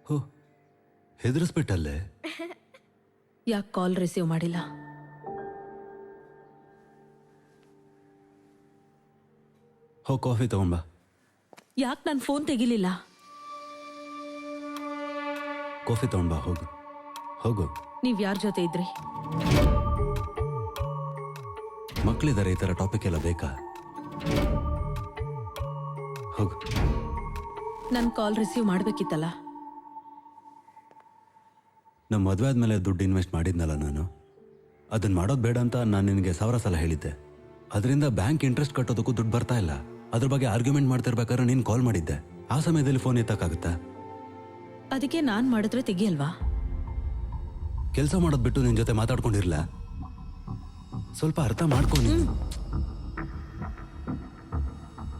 ಹೋ, ಹೆದರಿಸ್ಬಿಟ್ಟಲ್ಲೇ. ಯಾಕೆ call receive ಮಾಡಿಲ್ಲ? ಹೋ, ಕಾಫಿ ತಗೊಂಬಾ. ಯಾಕೆ ನನ್ನ ಫೋನ್ ತೆಗಿಲಿಲ್ಲ? ಕಾಫಿ ತಗೊಂಬಾ, ಹೋಗು ಹೋಗು. ನೀವ್ ಯಾರ ಜೊತೆ ಇದ್ರಿ? ಮಕ್ಕಳಿದ್ದಾರೆ, ಈ ಥರ ಟಾಪಿಕ್ ಎಲ್ಲ ಬೇಕಾ? ಹೋಗು. ನನ್ನ ಕಾಲ್ ರಿಸೀವ್ ಮಾಡ್ಬೇಕಿತ್ತಲ್ಲ. ನಮ್ಮ ಮದುವೆ ಆದಮೇಲೆ ದುಡ್ಡು ಇನ್ವೆಸ್ಟ್ ಮಾಡಿದ್ನಲ್ಲ ನಾನು, ಅದನ್ನು ಮಾಡೋದು ಬೇಡ ಅಂತ ನಾನು ನಿನಗೆ 1000 ಸಲ ಹೇಳಿದ್ದೆ. ಅದರಿಂದ ಬ್ಯಾಂಕ್ ಇಂಟ್ರೆಸ್ಟ್ ಕಟ್ಟೋದಕ್ಕೂ ದುಡ್ಡು ಬರ್ತಾ ಇಲ್ಲ. ಅದ್ರ ಬಗ್ಗೆ ಆರ್ಗ್ಯುಮೆಂಟ್ ಮಾಡ್ತಿರ್ಬೇಕಾದ್ರೆ ನೀನು ಕಾಲ್ ಮಾಡಿದ್ದೆ. ಆ ಸಮಯದಲ್ಲಿ ಫೋನ್ ಎತ್ತಕ್ಕಾಗುತ್ತಾ? ಅದಕ್ಕೆ ನಾನು ಮಾಡಿದ್ರೆ ತೆಗಿಯಲ್ವಾ? ಕೆಲಸ ಮಾಡೋದು ಬಿಟ್ಟು ನಿನ್ನ ಜೊತೆ ಮಾತಾಡ್ಕೊಂಡಿರ್ಲ? ಸ್ವಲ್ಪ ಅರ್ಥ ಮಾಡ್ಕೊಂಡು.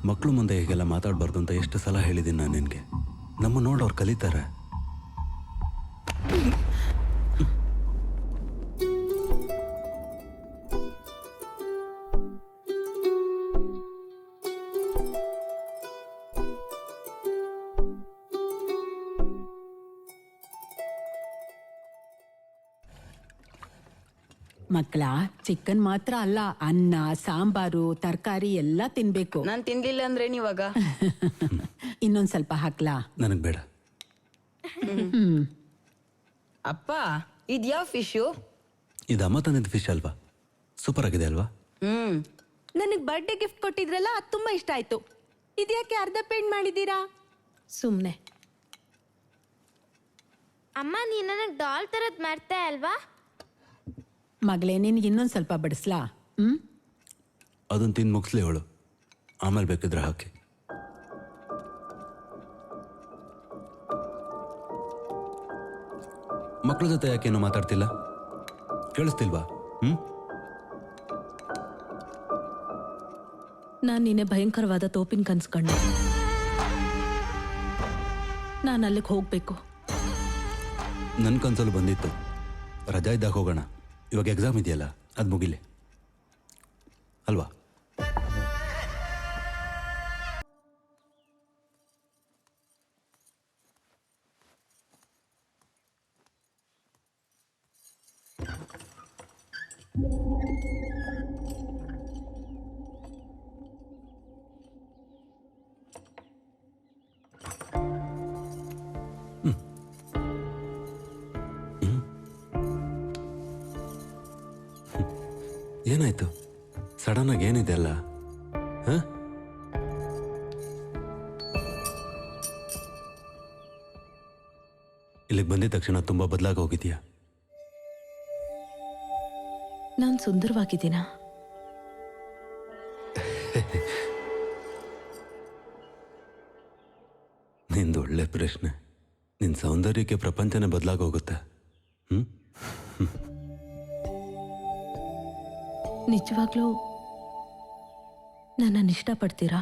ಮಕ್ಕಳು ಮುಂದೆ ಹೀಗೆಲ್ಲ ಮಾತಾಡಬಾರ್ದು ಅಂತ ಎಷ್ಟು ಸಲ ಹೇಳಿದ್ದೀನಿ ನಾನು ನಿನಗೆ. ನಮ್ಮ ನೋಡಿ ಅವ್ರು ಕಲಿತಾರೆ. ಮಕ್ಕಳ, ಚಿಕನ್ ಮಾತ್ರ ಅಲ್ಲ, ಅನ್ನ, ಸಾಂಬಾರು, ತರಕಾರಿ ಎಲ್ಲ ತಿನ್ಬೇಕು. ನಾನ್ ತಿನ್ಲಿಲ್ಲ ಅಂದ್ರೆ ನೀವಾಗ ಇನ್ನೊಂದ್ ಸ್ವಲ್ಪ ಹಾಕ್ಲಾ? ನನಗೆ ಬೇಡ. ಅಪ್ಪ, ಇದ್ಯಾವ ಫಿಶು? ಇದು ಅಮ್ಮ ತಂದಿದ್ದ ಫಿಶ್ ಅಲ್ವಾ? ಸೂಪರ್ ಆಗಿದೆ ಅಲ್ವಾ? ನನಗ್ ಬರ್ಡೇ ಗಿಫ್ಟ್ ಕೊಟ್ಟಿದ್ರಲ್ಲ, ಅದು ತುಂಬಾ ಇಷ್ಟ ಆಯ್ತು. ಇದ್ಯಾಕೆ ಅರ್ಧ ಪೇಂಟ್ ಮಾಡಿದೀರಾ? ಸುಮ್ಮನೆ. ಅಮ್ಮ, ನೀ ನನಗೆ ಡಾಲ್ ತರದ್ ಮಾಡ್ತಾ ಅಲ್ವಾ? ಮಗಳೇ, ನಿನ್ಗೆ ಇನ್ನೊಂದ್ ಸ್ವಲ್ಪ ಬಡಿಸ್ಲಾ? ಅದನ್ನು ತಿಂದು ಮುಗಿಸ್ಲಿ ಅವಳು, ಆಮೇಲೆ ಬೇಕಿದ್ರೆ ಹಾಕಿ. ಮಕ್ಕಳ ಜೊತೆ ಯಾಕೇನು ಮಾತಾಡ್ತಿಲ್ಲ? ಕೇಳಿಸ್ತಿಲ್ವಾ? ನಾನು ನಿನ್ನೆ ಭಯಂಕರವಾದ ತೋಪಿನ ಕನ್ಸ್ಕೊಂಡೆ. ನಾನು ಅಲ್ಲಿಗೆ ಹೋಗ್ಬೇಕು. ನನ್ನ ಕನ್ಸಲ್ಲಿ ಬಂದಿತ್ತು, ರಜಾ ಇದ್ದಾಗ ಹೋಗೋಣ. ಇವಾಗ ಎಕ್ಸಾಮ್ ಇದೆಯಲ್ಲ, ಅದು ಮುಗಿಲಿ ಅಲ್ವಾ? ಏನಾಯ್ತು ಸಡನ್ ಆಗಿ? ಏನಿದೆ ಅಲ್ಲ? ಇಲ್ಲಿಗೆ ಬಂದಿದ ತಕ್ಷಣ ತುಂಬಾ ಬದಲಾಗಿ ಹೋಗಿದ್ಯಾ? ನಾನು ಸುಂದರವಾಗಿದ್ದೀನಾ? ನಿಂದು ಒಳ್ಳೆ ಪ್ರಶ್ನೆ. ನಿನ್ನ ಸೌಂದರ್ಯಕ್ಕೆ ಪ್ರಪಂಚನೇ ಬದಲಾಗಿ ಹೋಗುತ್ತೆ. ನಿಜವಾಗ್ಲೂ ನನ್ನನ್ನು ಇಷ್ಟಪಡ್ತೀರಾ?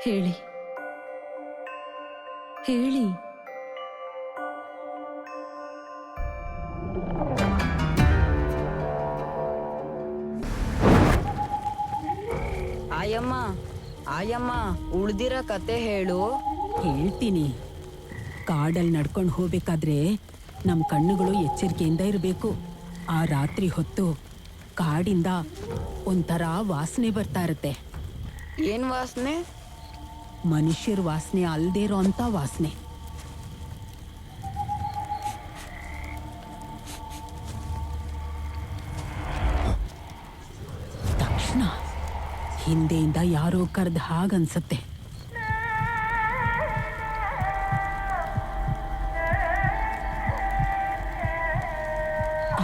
ಹೇಳಿ ಹೇಳಿ. ಆಯಮ್ಮ, ಆಯಮ್ಮ, ಉಳ್ದಿರೋ ಕತೆ ಹೇಳು. ಹೇಳ್ತೀನಿ. ಕಾಡಲ್ಲಿ ನಡ್ಕೊಂಡು ಹೋಗ್ಬೇಕಾದ್ರೆ ನಮ್ಮ ಕಣ್ಣುಗಳು ಎಚ್ಚರಿಕೆಯಿಂದ ಇರಬೇಕು. ಆ ರಾತ್ರಿ ಹೊತ್ತು ಕಾಡಿಂದ ಒಂಥರ ವಾಸನೆ ಬರ್ತಾ ಇರುತ್ತೆ. ಏನ್ ವಾಸನೆ? ಮನುಷ್ಯರ ವಾಸನೆ ಅಲ್ದೇ ಇರೋ ಅಂತ ವಾಸನೆ. ತಕ್ಷಣ ಹಿಂದೆಯಿಂದ ಯಾರೋ ಕರೆದ ಹಾಗನ್ಸತ್ತೆ.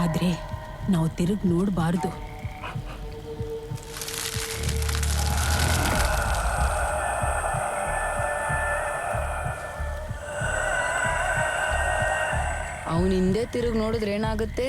ಆದ್ರೆ ನಾವು ತಿರುಗಿ ನೋಡಬಾರ್ದು. ಅವನ ಹಿಂದೆ ತಿರುಗಿ ನೋಡಿದ್ರೆ ಏನಾಗುತ್ತೆ?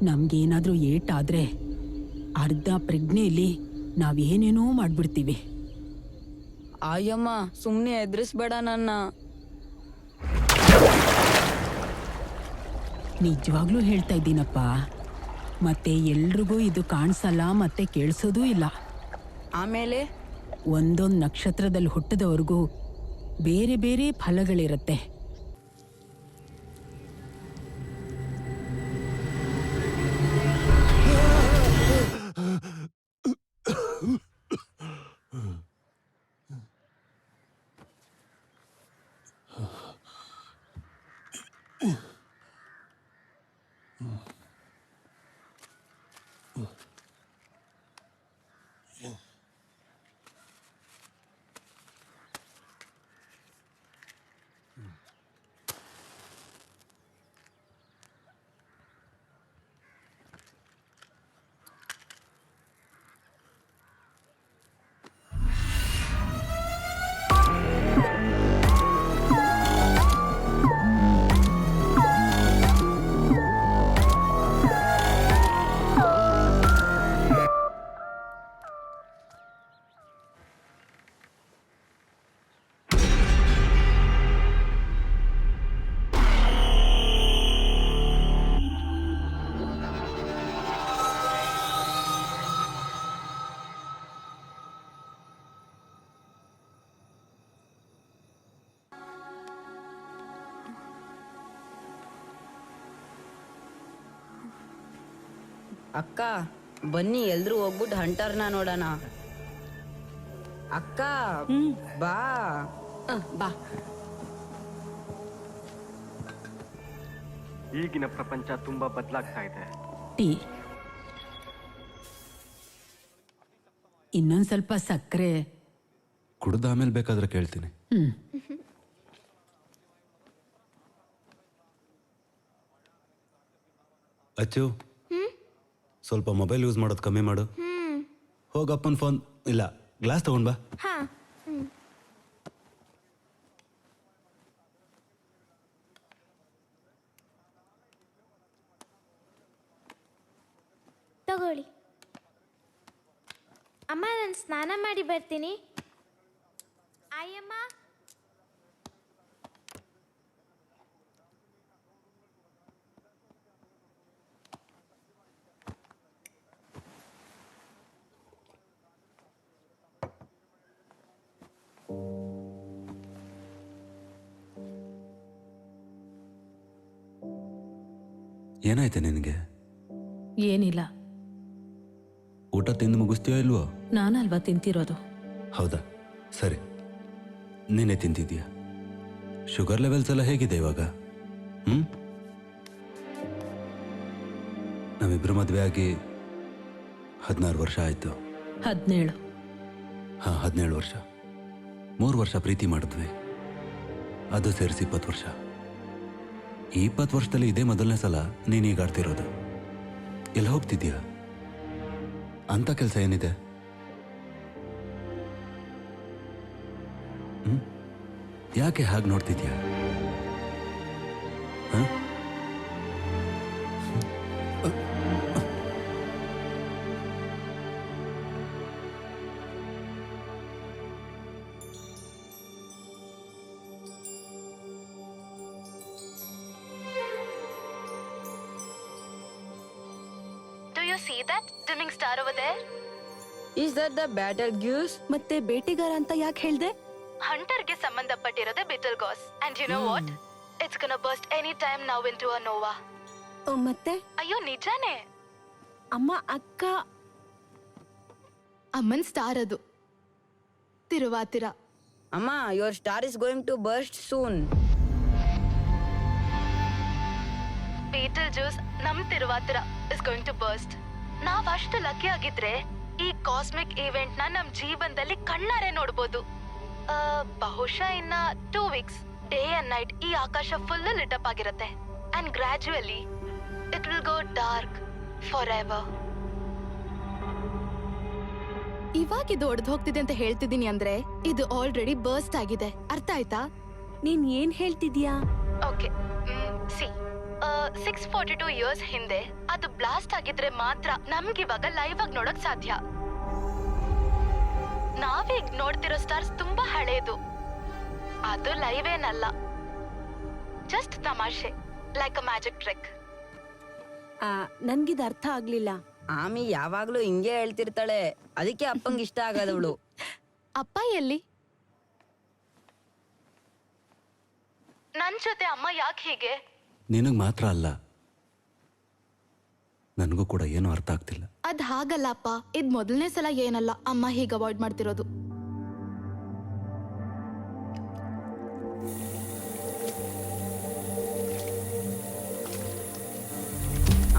ನಮ್ಗೇನಾದ್ರೂ ಏಟಾದ್ರೆ ಅರ್ಧ ಪ್ರಜ್ಞೆಯಲ್ಲಿ ನಾವೇನೇನೋ ಮಾಡ್ಬಿಡ್ತೀವಿ. ಆಯಮ್ಮ ಸುಮ್ನೆ ಎದುರಿಸ್ಬೇಡ ನನ್ನ. ನಿಜವಾಗ್ಲೂ ಹೇಳ್ತಾ ಇದ್ದೀನಪ್ಪ. ಮತ್ತೆ ಎಲ್ರಿಗೂ ಇದು ಕಾಣಿಸಲ್ಲ ಮತ್ತೆ ಕೇಳಿಸೋದೂ ಇಲ್ಲ. ಆಮೇಲೆ ಒಂದೊಂದು ನಕ್ಷತ್ರದಲ್ಲಿ ಹುಟ್ಟಿದವ್ರಿಗೂ ಬೇರೆ ಬೇರೆ ಫಲಗಳಿರುತ್ತೆ. ಅಕ್ಕ ಬನ್ನಿ ಎಲ್ರೂ ಹೋಗ್ಬಿಟ್ಟು ಹಂಟರ್ನ ನೋಡೋಣ. ಅಕ್ಕ ಬಾ. ಬಾ. ಈಗಿನ ಪ್ರಪಂಚ ತುಂಬಾ ಬದಲಾಗ್ತಾ ಇದೆ. ಟೀ, ಇನ್ನೊಂದ್ ಸ್ವಲ್ಪ ಸಕ್ಕರೆ. ಕುಡ್ದು ಆಮೇಲೆ ಬೇಕಾದ್ರೆ ಕೇಳ್ತೀನಿ. ಅಚ್ಚು, ಸ್ವಲ್ಪ ಮೊಬೈಲ್ ಯೂಸ್ ಮಾಡೋದು ಕಮ್ಮಿ ಮಾಡು. ಹೋಗಪ್ಪನ ಫೋನ್ ಇಲ್ಲ, ಗ್ಲಾಸ್ ತಗೊಂಡ್ ಬಾ. ಹಾ. ತಗೊಳ್ಳಿ. ಅಮ್ಮ ನಾನು ಸ್ನಾನ ಮಾಡಿ ಬರ್ತೀನಿ. ಆಯಮ್ಮ. ಏನಾಯ್ತೆ ನಿನಗೆ? ಏನಿಲ್ಲ. ಊಟ ತಿಂದು ಮುಗಿಸ್ತೀಯೋ ಇಲ್ವೋ? ನಾನಲ್ವಾ ತಿಂತಿರೋದು. ಹೌದಾ, ಸರಿ. ನೀನೇ ತಿಂತಿದ್ದೀಯಾ? ಶುಗರ್ ಲೆವೆಲ್ಸ್ ಎಲ್ಲ ಹೇಗಿದೆ ಇವಾಗ? ನಾವಿಬ್ರು ಮದುವೆ ಆಗಿ 16 ವರ್ಷ ಆಯ್ತು. 17. ಹಾ, 17 ವರ್ಷ. 3 ವರ್ಷ ಪ್ರೀತಿ ಮಾಡಿದ್ವಿ, ಅದು ಸೇರಿಸಿ 20 ವರ್ಷ. ಈ 20 ವರ್ಷದಲ್ಲಿ ಇದೇ ಮೊದಲನೇ ಸಲ ನೀನು ಈಗ ಆಡ್ತಿರೋದು. ಎಲ್ಲ ಹೋಗ್ತಿದ್ಯಾ? ಅಂತ ಕೆಲಸ ಏನಿದೆ? ಯಾಕೆ ಹಾಗೆ ನೋಡ್ತಿದ್ಯಾ? You see that dimming star over there? Is that the battle goose? ಮತ್ತೆ ಬೇಟೆಗಾರ ಅಂತ ಯಾಕೆ ಹೇಳ್ದೆ? ಹಂಟರ್ಗೆ ಸಂಬಂಧಪಟ್ಟಿರೋದೆ ಬಿಟಲ್ Gauss. And you know what? It's gonna burst any time now into a nova. ಮತ್ತೆ ಅಯ್ಯೋ ನಿಜಾನೇ. ಅಮ್ಮ, ಅಕ್ಕ, ಅಮ್ಮನ್ ಸ್ಟಾರ್ ಅದು ತಿರುವಾತಿರ. Amma, your star is going to burst soon. Beetal juice ನಮ್ ತಿರುವಾತಿರ is going to burst. ನಾವ್ ಅಷ್ಟು ಲಕ್ಕಿ ಆಗಿದ್ರೆ ಈ ಕಾಸ್ಮಿಕ್ ಇವೆಂಟ್ ನ ನಮ್ ಜೀವನದಲ್ಲಿ ಕಣ್ಣಾರೆ ನೋಡ್ಬೋದು. ಬಹುಶಃ ಇನ್ನ 2 weeks ಡೇ ಅಂಡ್ ನೈಟ್ ಈ ಆಕಾಶ ಫುಲ್ ಲಿಟ್ ಅಪ್ ಆಗಿರುತ್ತೆ. And ಗ್ರಾಜುಯಲಿ it will go dark for ever. ಇವಾಗ ಇದು ಒಡೆದು ಹೋಗ್ತಿದೆ ಅಂತ ಹೇಳ್ತಿದೀನಿ ಅಂದ್ರೆ ಇದು ಆಲ್ರೆಡಿ ಬರ್ಸ್ಟ್ ಆಗಿದೆ. ಅರ್ಥ ಆಯ್ತಾ? ನೀನ್ ಏನ್ ಹೇಳ್ತಿದ್ಯಾ? ಓಕೆ, ಸಿ, 642 ಇಯರ್ಸ್ ಹಿಂದೆ ಅದು ಬ್ಲಾಸ್ಟ್ ಆಗಿದ್ರೆ ಮಾತ್ರ ನಮ್ಗಿವಾಗ ಲೈವ್ ಆಗಿ ನೋಡಕ್ ಸಾಧ್ಯ. ನಾವೀಗ ನೋಡ್ತಿರೋ ಸ್ಟಾರ್ಸ್ ತುಂಬಾ ಹಳೇದು. ಅದು ಲೈವ್ ಏನಲ್ಲ, ಜಸ್ಟ್ ತಮಾಷೆ, ಲೈಕ್ ಅ ಮ್ಯಾಜಿಕ್ ಟ್ರಿಕ್. ನನ್ಗಿದ್ ಅರ್ಥ ಆಗ್ಲಿಲ್ಲ. ಆಮಿ ಯಾವಾಗ್ಲೂ ಹಿಂಗೆ ಹೇಳ್ತಿರ್ತಾಳೆ, ಅದಕ್ಕೆ ಅಪ್ಪಂಗ್ ಇಷ್ಟ ಆಗದವಳು. ಅಪ್ಪ ಎಲ್ಲಿ? ನನ್ ಜೊತೆ ಅಮ್ಮ ಯಾಕೆ ಹೀಗೆ? ನಿನಗೆ ಮಾತ್ರ ಅಲ್ಲ, ನನಗೂ ಕೂಡ ಏನೂ ಅರ್ಥ ಆಗ್ತಿಲ್ಲ. ಅದ್ ಹಾಗಲ್ಲ ಅಪ್ಪ, ಇದ್ ಮೊದಲನೇ ಸಲ ಏನಲ್ಲ ಅಮ್ಮ ಹೀಗೆ ಅವಾಯ್ಡ್ ಮಾಡ್ತಿರೋದು.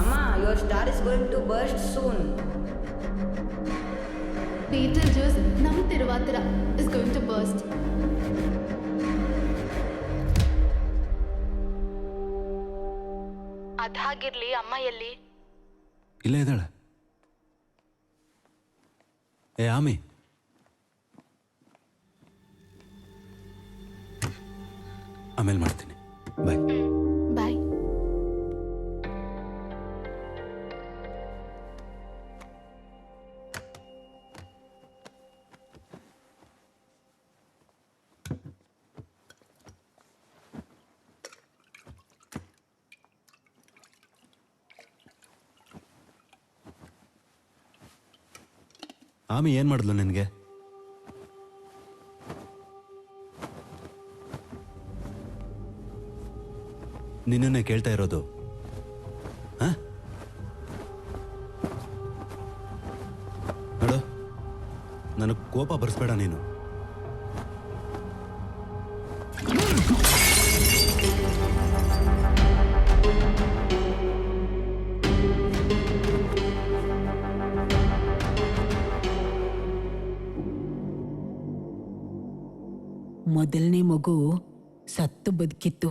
ಅಮ್ಮ, your star is going to burst soon. Betelgeuse ನಂಬ್ತಿರುವ ಹತ್ರ is going to burst. ಅದಾಗಿರ್ಲಿ, ಅಮ್ಮ ಎಲ್ಲಿ? ಇಲ್ಲೇ ಇದ್ದಾಳೆ. ಏ ಆಮಿ, ಆಮೇಲೆ ಮಾಡ್ತೀನಿ. ಬಾಯ್. ಬಾಯ್. ಆಮಿ ಏನ್ ಮಾಡಿದ್ಲು ನಿನಗೆ? ನಿನ್ನನ್ನೇ ಕೇಳ್ತಾ ಇರೋದು. ನೋಡು, ನನಗೆ ಕೋಪ ಬರ್ಸ್ಬೇಡ ನೀನು. ಮೊದಲನೇ ಮಗು ಸತ್ತು ಬದುಕಿತ್ತು.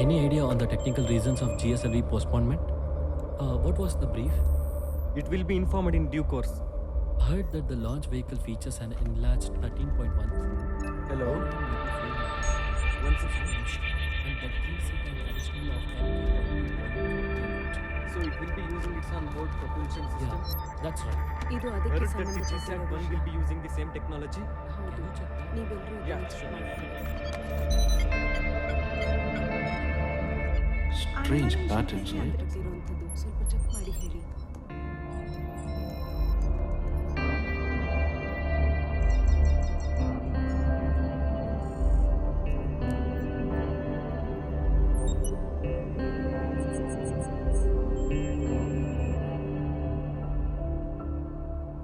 Any idea on the technical reasons of GSLV postponement? What was the brief? It will be informed in due course. Heard that the launch vehicle features an enlarged 13.1 Hello. and that gives it an additional of 10. So it will be using its on-board propulsion system. Yeah, that's right. ಇದು Heard ಅದಕ್ಕೆ that the GSAT-1 will be using the same technology. Can you check that? ನೀವೆಲ್ಲರೂ Yeah, sure. Strange patterns, right? ಸ್ವಲ್ಪ check ಮಾಡಿ ಹೇಳಿ.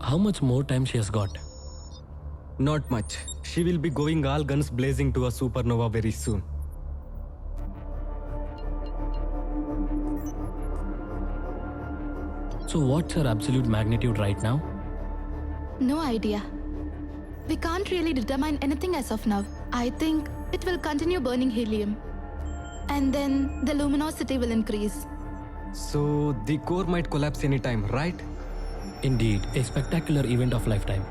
How much more time she has got? Not much. She will be going all guns blazing to a supernova very soon. So what's her absolute magnitude right now? No idea. We can't really determine anything as of now. I think it will continue burning helium. And then the luminosity will increase. So the core might collapse anytime, right? Indeed, a spectacular event of lifetime.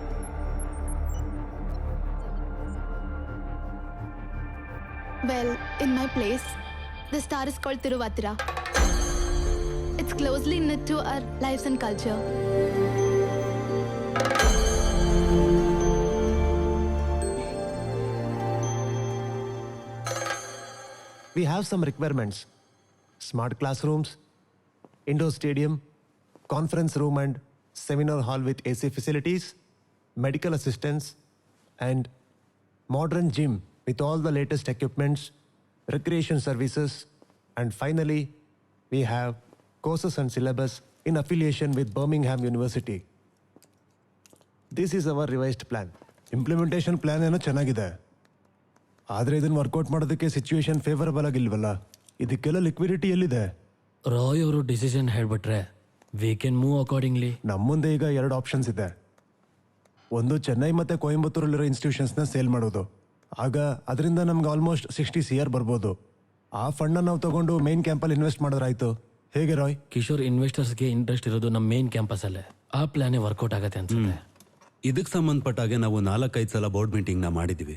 Well, in my place, the star is called Tiruvatira. It's closely knit to our lives and culture. We have some requirements: smart classrooms, indoor stadium, conference room and seminar hall with AC facilities, medical assistance, and modern gym with all the latest equipments, recreation services, and finally, we have courses and syllabus in affiliation with Birmingham University. This is our revised plan. Implementation plan ಏನೋ ಚೆನ್ನಾಗಿದೆ, ಆದರೆ ಇದನ್ನು workout ಮಾಡೋದಕ್ಕೆ situation favourable ಆಗಿಲ್ವಲ್ಲ. ಇದಕ್ಕೆಲ್ಲ liquidity ಎಲ್ಲಿದೆ? ರಾಯ್ ಅವರು decision ಹೇಳ್ಬಿಟ್ರೆ we can move accordingly. ನಮ್ಮ ಮುಂದೆ ಈಗ 2 ಆಪ್ಷನ್ಸ್ ಇದೆ. ಒಂದು, ಚೆನ್ನೈ ಮತ್ತು ಕೊಯಂಬತ್ತೂರಲ್ಲಿರೋ ಇನ್ಸ್ಟಿಟ್ಯೂಷನ್ಸ್ನ ಸೇಲ್ ಮಾಡೋದು. ಆಗ ಅದರಿಂದ ನಮ್ಗೆ ಆಲ್ಮೋಸ್ಟ್ 60 CR ಬರ್ಬೋದು. ಆ ಫಂಡ್ನ ನಾವು ತಗೊಂಡು ಮೇನ್ ಕ್ಯಾಂಪಲ್ಲಿ ಇನ್ವೆಸ್ಟ್ ಮಾಡಿದ್ರಾಯ್ತು. ಹೇಗೆ ರಾಯ್? ಕಿಶೋರ್, ಇನ್ವೆಸ್ಟರ್ಸ್ಗೆ ಇಂಟ್ರೆಸ್ಟ್ ಇರೋದು ನಮ್ಮ ಮೇನ್ ಕ್ಯಾಂಪಸಲ್ಲೇ. ಆ ಪ್ಲಾನೇ ವರ್ಕೌಟ್ ಆಗತ್ತೆ ಅನ್ಸುತ್ತೆ. ಇದಕ್ಕೆ ಸಂಬಂಧಪಟ್ಟಾಗೆ ನಾವು 4-5 ಸಲ ಬೋರ್ಡ್ ಮೀಟಿಂಗ್ನ ಮಾಡಿದ್ದೀವಿ.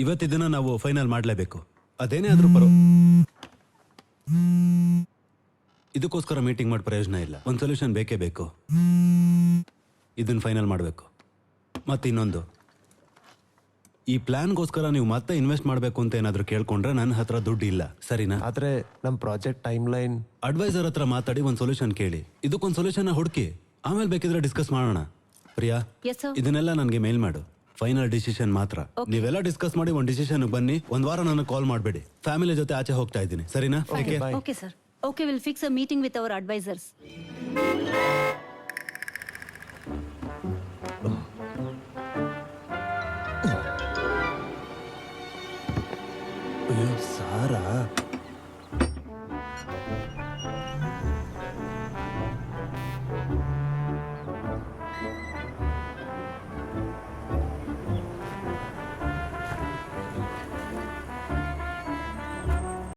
ಇವತ್ತಿದನ್ನ ನಾವು ಫೈನಲ್ ಮಾಡಲೇಬೇಕು. ಅದೇನೇ ಆದ್ರೂ ಇದಕ್ಕೋಸ್ಕರ ಮೀಟಿಂಗ್ ಮಾಡಿ ಪ್ರಯೋಜನ ಇಲ್ಲ. ಒಂದು ಸೊಲ್ಯೂಷನ್ ಬೇಕೇ ಬೇಕು. ಇದನ್ನ ಫೈನಲ್ ಮಾಡಬೇಕು. ಮತ್ತೆ ಇನ್ನೊಂದು, ಈ ಪ್ಲಾನ್ಗೋಸ್ಕರ ನೀವು ಮತ್ತೆ ಇನ್ವೆಸ್ಟ್ ಮಾಡಬೇಕು ಅಂತ ಏನಾದರೂ ಕೇಳ್ಕೊಂಡ್ರೆ ನನ್ನ ಹತ್ರ ದುಡ್ಡು ಇಲ್ಲ, ಸರಿನಾ? ಆದರೆ ನಮ್ಮ ಪ್ರಾಜೆಕ್ಟ್ ಟೈಮ್ ಲೈನ್. ಅಡ್ವೈಸರ್ ಹತ್ರ ಮಾತಾಡಿ ಒಂದು ಸೊಲ್ಯೂಷನ್ ಕೇಳಿ, ಇದಕ್ಕೊಂದು ಸೊಲ್ಯೂಷನ್ ಹುಡುಕಿ, ಆಮೇಲೆ ಬೇಕಿದ್ರೆ ಡಿಸ್ಕಸ್ ಮಾಡೋಣ. ಪ್ರಿಯಾ, ಇದನ್ನೆಲ್ಲ ನನಗೆ ಮೇಲ್ ಮಾಡು. ಫೈನಲ್ ಡಿಸಿಷನ್ ಮಾತ್ರ. ನೀವೆಲ್ಲ ಡಿಸ್ಕಸ್ ಮಾಡಿ ಒಂದು ಡಿಸಿಷನ್ ಬನ್ನಿ. ಒಂದು ವಾರ ನನಗೆ ಕಾಲ್ ಮಾಡಬೇಡಿ. ಫ್ಯಾಮಿಲಿ ಜೊತೆ ಆಚೆ ಹೋಗ್ತಾ ಇದ್ದೀನಿ, ಸರಿನಾ? Okay, sir. Okay, we'll fix a meeting with our advisors. ಅಯ್ಯೋ ಸಾರಾ